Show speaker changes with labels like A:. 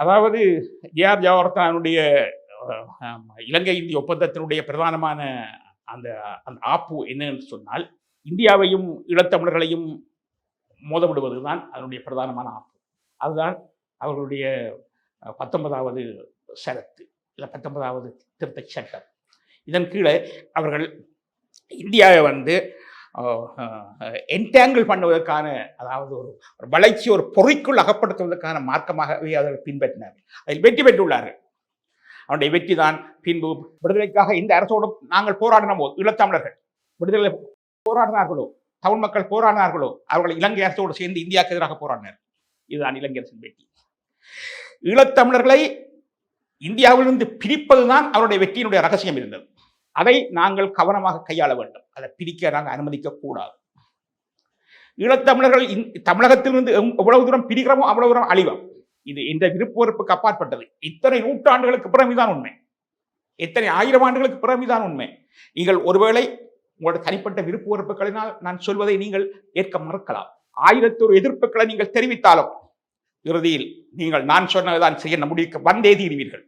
A: அதாவது ஜே.ஆர். ஜவஹர்லாலுடைய இலங்கை இந்திய ஒப்பந்தத்தினுடைய பிரதானமான அந்த அந்த ஆப்பு என்னன்னு சொன்னால், இந்தியாவையும் ஈழத்தமிழர்களையும் மோதவிடுவதுதான் அதனுடைய பிரதானமான ஆப்பு. அதுதான் அவர்களுடைய 19வது ஷரத்து, இல்ல 19வது திருத்தச் சட்டம். இதன் கீழே அவர்கள் இந்தியாவை என்டேங்கிள் பண்ணுவதற்கான, அதாவது ஒரு வளர்ச்சி, ஒரு பொறிக்குள் அகப்படுத்துவதற்கான மார்க்கமாகவே அவர்கள் பின்பற்றினார்கள். அதில் வெற்றி பெற்றுள்ளார்கள். அவனுடைய வெற்றி தான் பின்பு விடுதலைக்காக இந்த அரசோடு நாங்கள் போராடின போது ஈழத்தமிழர்கள் விடுதலை போராடினார்களோ, தமிழ் மக்கள் போராடினார்களோ, அவர்கள் இலங்கை அரசோடு சேர்ந்து இந்தியாவுக்கு எதிராக போராடினார். இதுதான் இலங்கை அரசின் வெற்றி. ஈழத்தமிழர்களை இந்தியாவிலிருந்து பிரிப்பதுதான் அவருடைய வெற்றியினுடைய ரகசியம் இருந்தது. அதை நாங்கள் கவனமாக கையாள வேண்டும். அதை பிரிக்க நாங்கள் அனுமதிக்க கூடாது. ஈழத்தமிழர்கள் தமிழகத்திலிருந்து எவ்வளவு தூரம் பிரிக்கிறோமோ அவ்வளவு தூரம் அழிவோம். இது இந்த விருப்ப வெறுப்புக்கு அப்பாற்பட்டது. இத்தனை நூற்றாண்டுகளுக்கு பிறகுதான் உண்மை, எத்தனை ஆயிரம் ஆண்டுகளுக்கு பிறகுதான் உண்மை. நீங்கள் ஒருவேளை உங்களுடைய தனிப்பட்ட விருப்ப வெறுப்புகளினால் நான் சொல்வதை நீங்கள் ஏற்க மறுக்கலாம். 1001 எதிர்ப்புகளை நீங்கள் தெரிவித்தாலும் இறுதியில் நீங்கள் நான் சொன்னதுதான் செய்ய முடிவுக்கு வந்தே தீருவீர்கள்.